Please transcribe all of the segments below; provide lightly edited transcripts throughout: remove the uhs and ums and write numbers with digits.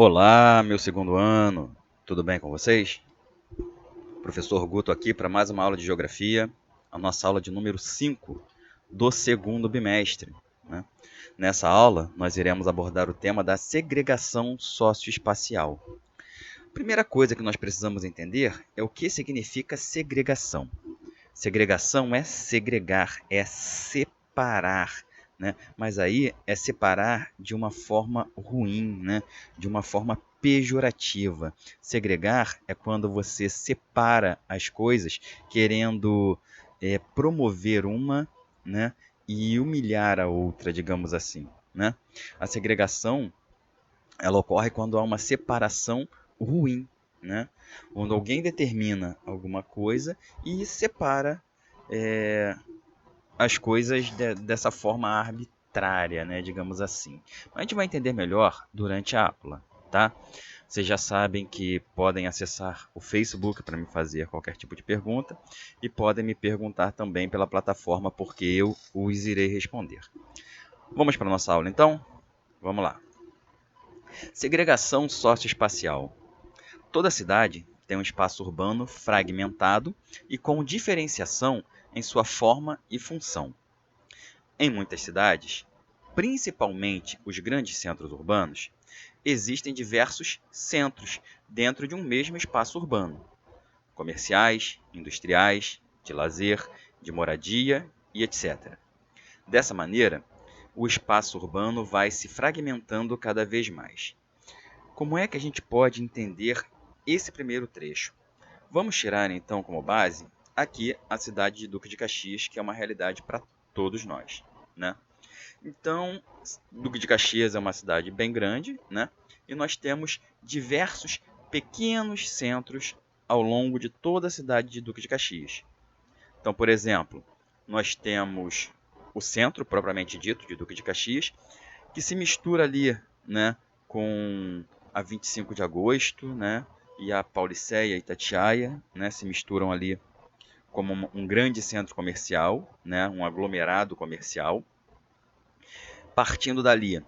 Olá, meu segundo ano, tudo bem com vocês? Professor Guto aqui para mais uma aula de Geografia, a nossa aula de número 5 do segundo bimestre, né? Nessa aula, nós iremos abordar o tema da segregação socioespacial. A primeira coisa que nós precisamos entender é o que significa segregação. Segregação é segregar, é separar, né? Mas aí é separar de uma forma ruim, né? De uma forma pejorativa. Segregar é quando você separa as coisas querendo promover uma, né? E humilhar a outra, digamos assim, né? A segregação ela ocorre quando há uma separação ruim, né? Quando alguém determina alguma coisa e separa é, as coisas dessa forma arbitrária, né? Digamos assim. A gente vai entender melhor durante a aula, tá? Vocês já sabem que podem acessar o Facebook para me fazer qualquer tipo de pergunta e podem me perguntar também pela plataforma porque eu os irei responder. Vamos para a nossa aula então? Vamos lá. Segregação socioespacial. Toda cidade tem um espaço urbano fragmentado e com diferenciação em sua forma e função. Em muitas cidades, principalmente os grandes centros urbanos, existem diversos centros dentro de um mesmo espaço urbano: comerciais, industriais, de lazer, de moradia e etc. Dessa maneira, o espaço urbano vai se fragmentando cada vez mais. Como é que a gente pode entender esse primeiro trecho? Vamos tirar então como base aqui a cidade de Duque de Caxias, que é uma realidade para todos nós, né? Então, Duque de Caxias é uma cidade bem grande, né? E nós temos diversos pequenos centros ao longo de toda a cidade de Duque de Caxias. Então, por exemplo, nós temos o centro propriamente dito de Duque de Caxias, que se mistura ali, né, com a 25 de agosto, né, e a Paulicéia e Itatiaia, né, se misturam ali como um grande centro comercial, né, um aglomerado comercial. Partindo dali,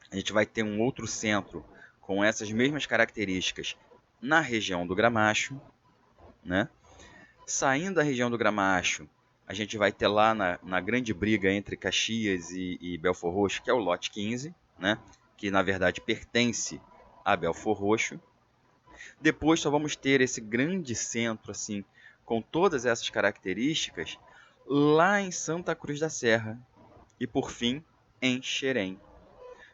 a gente vai ter um outro centro com essas mesmas características na região do Gramacho, né? Saindo da região do Gramacho, a gente vai ter lá na grande briga entre Caxias e Belfor Roxo, que é o lote 15, né? Que na verdade pertence a Belfor Roxo. Depois só vamos ter esse grande centro, assim, com todas essas características, lá em Santa Cruz da Serra e, por fim, em Xerém,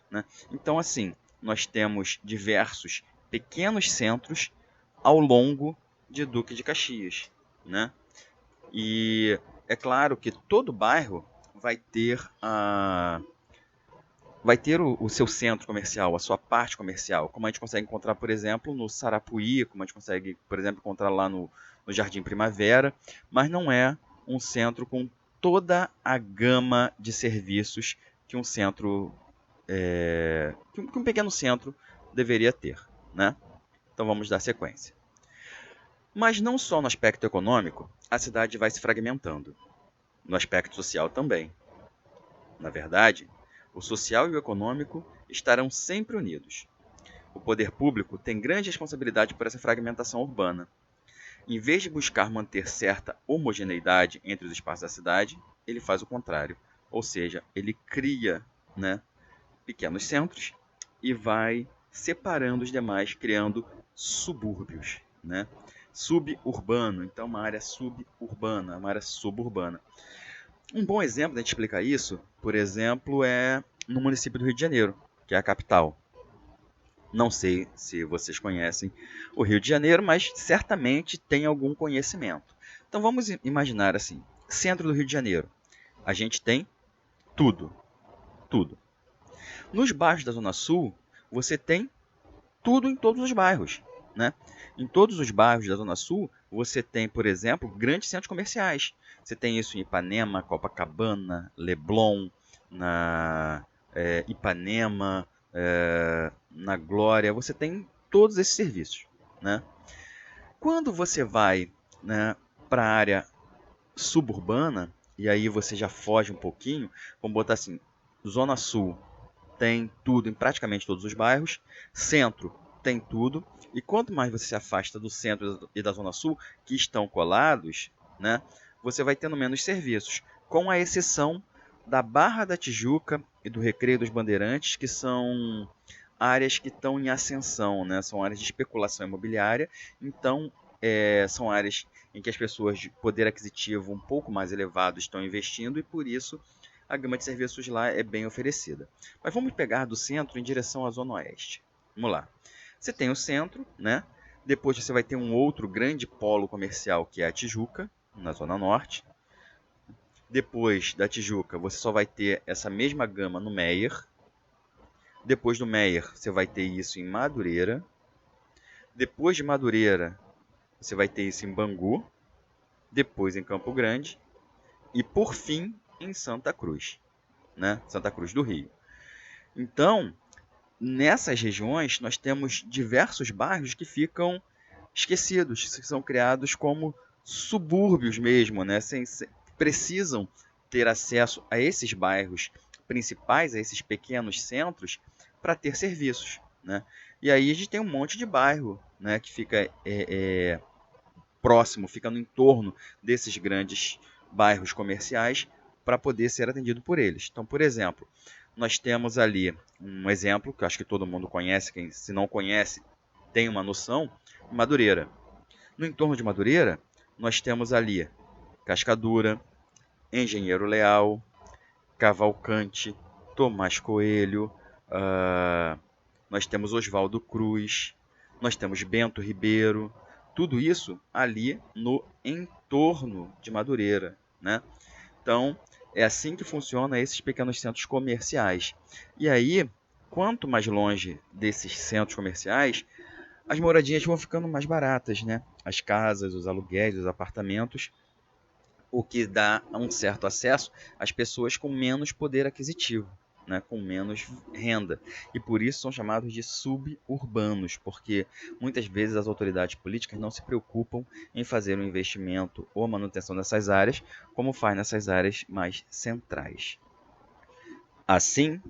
né? Então, assim, nós temos diversos pequenos centros ao longo de Duque de Caxias, né? E é claro que todo bairro vai ter o seu centro comercial, a sua parte comercial, como a gente consegue encontrar, por exemplo, no Sarapuí, como a gente consegue, por exemplo, encontrar lá no Jardim Primavera, mas não é um centro com toda a gama de serviços que um centro, que um pequeno centro deveria ter, né? Então vamos dar sequência. Mas não só no aspecto econômico, a cidade vai se fragmentando. No aspecto social também. Na verdade, o social e o econômico estarão sempre unidos. O poder público tem grande responsabilidade por essa fragmentação urbana. Em vez de buscar manter certa homogeneidade entre os espaços da cidade, ele faz o contrário. Ou seja, ele cria, né, pequenos centros e vai separando os demais, criando subúrbios, né? Suburbano, então uma área suburbana, uma área suburbana. Um bom exemplo de a gente explicar isso, por exemplo, é no município do Rio de Janeiro, que é a capital. Não sei se vocês conhecem o Rio de Janeiro, mas certamente tem algum conhecimento. Então vamos imaginar assim, centro do Rio de Janeiro. A gente tem tudo, tudo. Nos bairros da Zona Sul, você tem tudo em todos os bairros, né? Em todos os bairros da Zona Sul, você tem, por exemplo, grandes centros comerciais. Você tem isso em Ipanema, Copacabana, Leblon, na Ipanema, na Glória. Você tem todos esses serviços, né? Quando você vai, né, para a área suburbana, e aí você já foge um pouquinho, vamos botar assim, Zona Sul. tem tudo em praticamente todos os bairros. Centro tem tudo. E quanto mais você se afasta do centro e da zona sul, que estão colados, né, você vai tendo menos serviços, com a exceção da Barra da Tijuca e do Recreio dos Bandeirantes, que são áreas que estão em ascensão, né? São áreas de especulação imobiliária, então são áreas em que as pessoas de poder aquisitivo um pouco mais elevado estão investindo e por isso a gama de serviços lá é bem oferecida. Mas vamos pegar do centro em direção à zona oeste. Vamos lá. Você tem o centro, né? Depois você vai ter um outro grande polo comercial que é a Tijuca, na zona norte. Depois da Tijuca, você só vai ter essa mesma gama no Meier. Depois do Meier, você vai ter isso em Madureira. Depois de Madureira, você vai ter isso em Bangu. Depois em Campo Grande. E por fim, em Santa Cruz, né? Santa Cruz do Rio. Então, nessas regiões, nós temos diversos bairros que ficam esquecidos, que são criados como subúrbios mesmo, né? Precisam ter acesso a esses bairros principais, a esses pequenos centros, para ter serviços, né? E aí a gente tem um monte de bairro, né, que fica próximo, fica no entorno desses grandes bairros comerciais para poder ser atendido por eles. Então, por exemplo, nós temos ali um exemplo que eu acho que todo mundo conhece, quem se não conhece tem uma noção, Madureira. No entorno de Madureira, nós temos ali Cascadura, Engenheiro Leal, Cavalcante, Tomás Coelho, nós temos Oswaldo Cruz, nós temos Bento Ribeiro, tudo isso ali no entorno de Madureira, né? Então, é assim que funciona esses pequenos centros comerciais. E aí, quanto mais longe desses centros comerciais, as moradias vão ficando mais baratas, né? As casas, os aluguéis, os apartamentos, o que dá um certo acesso às pessoas com menos poder aquisitivo, né? Com menos renda. E por isso são chamados de suburbanos, porque muitas vezes as autoridades políticas não se preocupam em fazer um investimento ou manutenção dessas áreas, como faz nessas áreas mais centrais. Assim,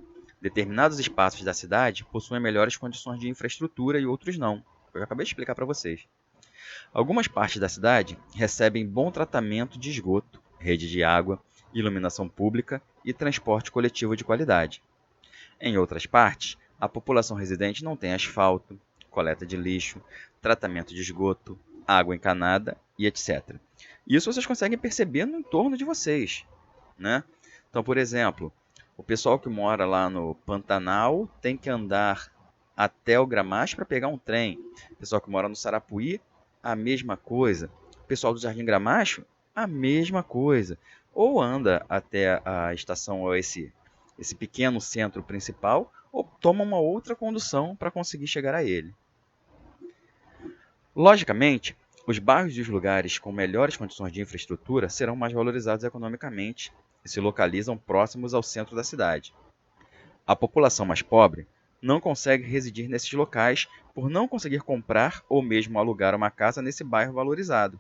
determinados espaços da cidade possuem melhores condições de infraestrutura e outros não. Eu acabei de explicar para vocês. Algumas partes da cidade recebem bom tratamento de esgoto, rede de água, iluminação pública e transporte coletivo de qualidade. Em outras partes, a população residente não tem asfalto, coleta de lixo, tratamento de esgoto, água encanada e etc. Isso vocês conseguem perceber no entorno de vocês, né? Então, por exemplo, o pessoal que mora lá no Pantanal tem que andar até o Gramacho para pegar um trem. O pessoal que mora no Sarapuí, a mesma coisa. O pessoal do Jardim Gramacho, a mesma coisa. Ou anda até a estação, ou esse pequeno centro principal, ou toma uma outra condução para conseguir chegar a ele. Logicamente, os bairros e os lugares com melhores condições de infraestrutura serão mais valorizados economicamente e se localizam próximos ao centro da cidade. A população mais pobre não consegue residir nesses locais por não conseguir comprar ou mesmo alugar uma casa nesse bairro valorizado.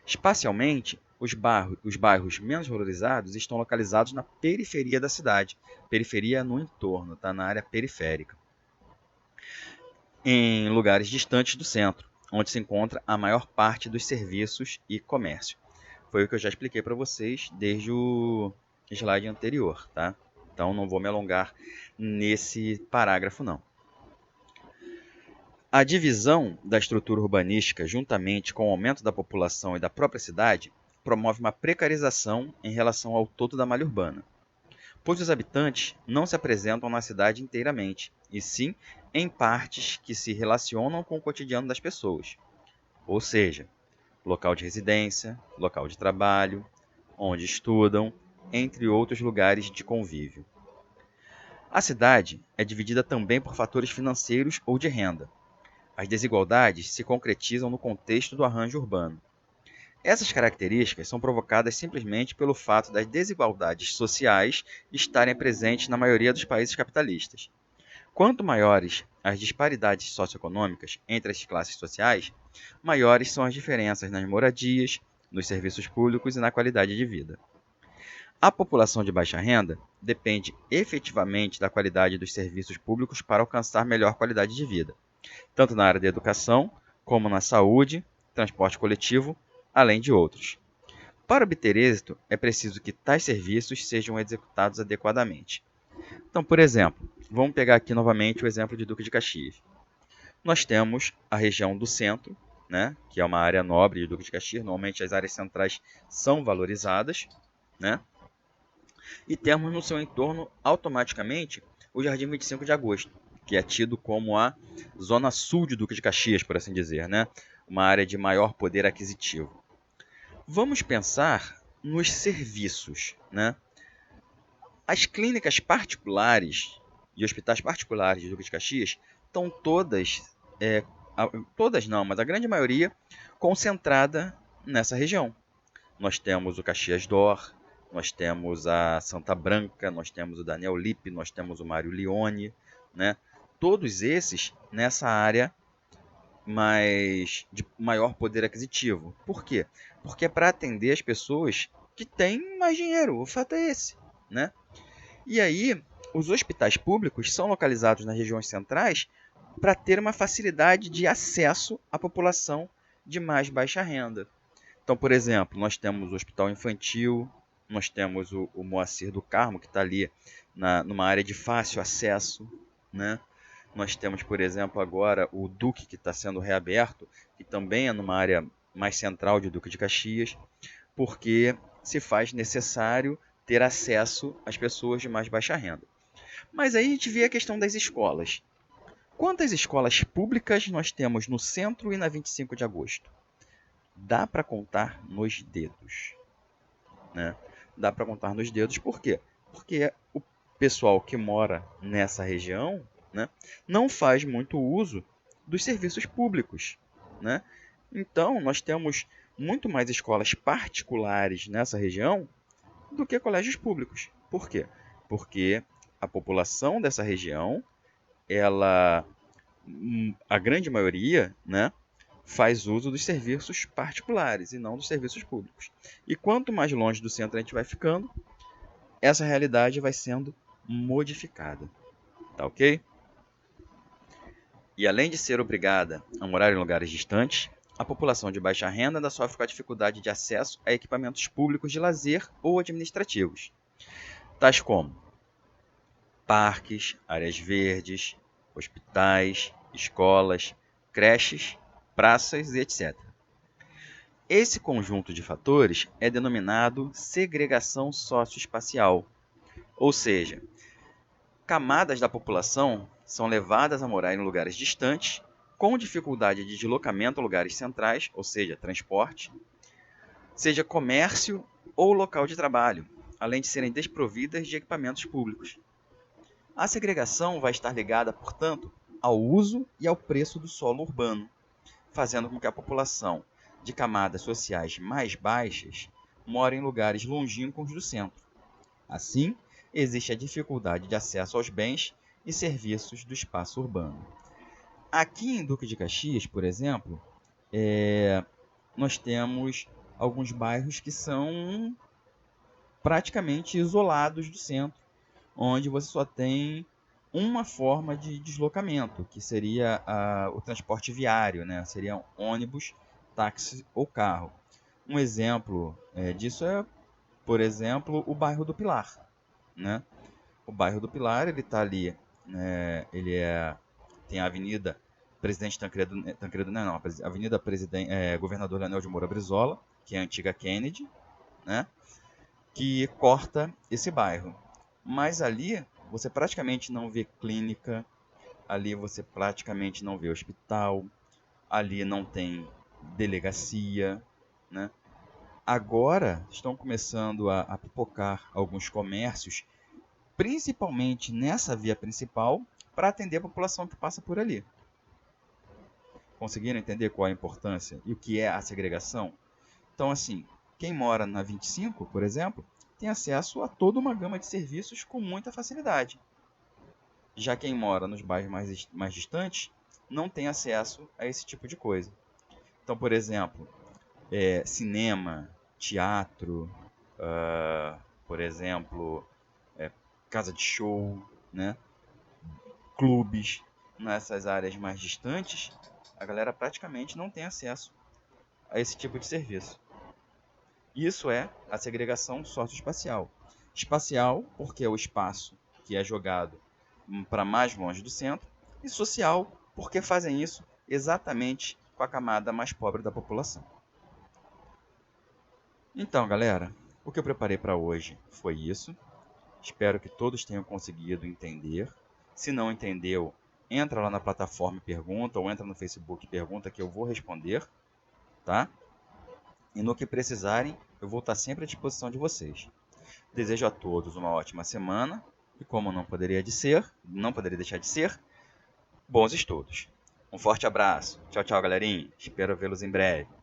Espacialmente, os bairros menos valorizados estão localizados na periferia da cidade. Periferia no entorno, tá? Na área periférica. Em lugares distantes do centro, onde se encontra a maior parte dos serviços e comércio. Foi o que eu já expliquei para vocês desde o slide anterior, tá? Então não vou me alongar nesse parágrafo não. A divisão da estrutura urbanística, juntamente com o aumento da população e da própria cidade, promove uma precarização em relação ao todo da malha urbana, pois os habitantes não se apresentam na cidade inteiramente, e sim em partes que se relacionam com o cotidiano das pessoas, ou seja, local de residência, local de trabalho, onde estudam, entre outros lugares de convívio. A cidade é dividida também por fatores financeiros ou de renda. As desigualdades se concretizam no contexto do arranjo urbano. Essas características são provocadas simplesmente pelo fato das desigualdades sociais estarem presentes na maioria dos países capitalistas. Quanto maiores as disparidades socioeconômicas entre as classes sociais, maiores são as diferenças nas moradias, nos serviços públicos e na qualidade de vida. A população de baixa renda depende efetivamente da qualidade dos serviços públicos para alcançar melhor qualidade de vida, tanto na área da educação, como na saúde, transporte coletivo, além de outros. Para obter êxito, é preciso que tais serviços sejam executados adequadamente. Então, por exemplo, vamos pegar aqui novamente o exemplo de Duque de Caxias. Nós temos a região do centro, né, que é uma área nobre de Duque de Caxias. Normalmente as áreas centrais são valorizadas, né? E temos no seu entorno automaticamente o Jardim 25 de Agosto, que é tido como a zona sul de Duque de Caxias, por assim dizer, né? Uma área de maior poder aquisitivo. Vamos pensar nos serviços, né? As clínicas particulares e hospitais particulares de Duque de Caxias estão todas, todas não, mas a grande maioria, concentrada nessa região. Nós temos o Caxias d'Or, nós temos a Santa Branca, nós temos o Daniel Lippe, nós temos o Mário Leone, né? Todos esses nessa área mais de maior poder aquisitivo. Por quê? Porque é para atender as pessoas que têm mais dinheiro. O fato é esse, né? E aí, os hospitais públicos são localizados nas regiões centrais para ter uma facilidade de acesso à população de mais baixa renda. Então, por exemplo, nós temos o Hospital Infantil, nós temos o Moacir do Carmo, que está ali numa área de fácil acesso, né? Nós temos, por exemplo, agora o Duque, que está sendo reaberto, que também é numa área mais central de Duque de Caxias, porque se faz necessário ter acesso às pessoas de mais baixa renda. Mas aí a gente vê a questão das escolas. Quantas escolas públicas nós temos no centro e na 25 de agosto? Dá para contar nos dedos, né? Dá para contar nos dedos, por quê? Porque o pessoal que mora nessa região, né, não faz muito uso dos serviços públicos, né? Então, nós temos muito mais escolas particulares nessa região do que colégios públicos. Por quê? Porque a população dessa região, ela, a grande maioria, né, faz uso dos serviços particulares e não dos serviços públicos. E quanto mais longe do centro a gente vai ficando, essa realidade vai sendo modificada. Tá ok? E além de ser obrigada a morar em lugares distantes, a população de baixa renda ainda sofre com a dificuldade de acesso a equipamentos públicos de lazer ou administrativos, tais como parques, áreas verdes, hospitais, escolas, creches, praças e etc. Esse conjunto de fatores é denominado segregação socioespacial, ou seja, camadas da população são levadas a morar em lugares distantes, com dificuldade de deslocamento a lugares centrais, ou seja, transporte, seja comércio ou local de trabalho, além de serem desprovidas de equipamentos públicos. A segregação vai estar ligada, portanto, ao uso e ao preço do solo urbano, fazendo com que a população de camadas sociais mais baixas more em lugares longínquos do centro. Assim, existe a dificuldade de acesso aos bens e serviços do espaço urbano. Aqui em Duque de Caxias, por exemplo, nós temos alguns bairros que são praticamente isolados do centro, onde você só tem uma forma de deslocamento, que seria o transporte viário, né? Seria ônibus, táxi ou carro. Um exemplo disso é, por exemplo, o bairro do Pilar, né? O bairro do Pilar, ele está ali, né? Tem a Avenida Presidente Tancredo não, Avenida Governador Leonel de Moura Brizola, que é a antiga Kennedy, né? Que corta esse bairro. Mas ali você praticamente não vê clínica, ali você praticamente não vê hospital, ali não tem delegacia, né? Agora estão começando a pipocar alguns comércios, principalmente nessa via principal, para atender a população que passa por ali. Conseguiram entender qual é a importância e o que é a segregação? Então, assim, quem mora na 25, por exemplo, tem acesso a toda uma gama de serviços com muita facilidade. Já quem mora nos bairros mais distantes não tem acesso a esse tipo de coisa. Então, por exemplo, cinema, teatro, por exemplo, casa de show, né? Clubes, nessas áreas mais distantes, a galera praticamente não tem acesso a esse tipo de serviço. Isso é a segregação socioespacial. Espacial, porque é o espaço que é jogado para mais longe do centro, e social, porque fazem isso exatamente com a camada mais pobre da população. Então, galera, o que eu preparei para hoje foi isso. Espero que todos tenham conseguido entender. Se não entendeu, entra lá na plataforma e pergunta, ou entra no Facebook e pergunta que eu vou responder, tá? E no que precisarem, eu vou estar sempre à disposição de vocês. Desejo a todos uma ótima semana e, como não poderia deixar de ser, bons estudos. Um forte abraço. Tchau, tchau, galerinha. Espero vê-los em breve.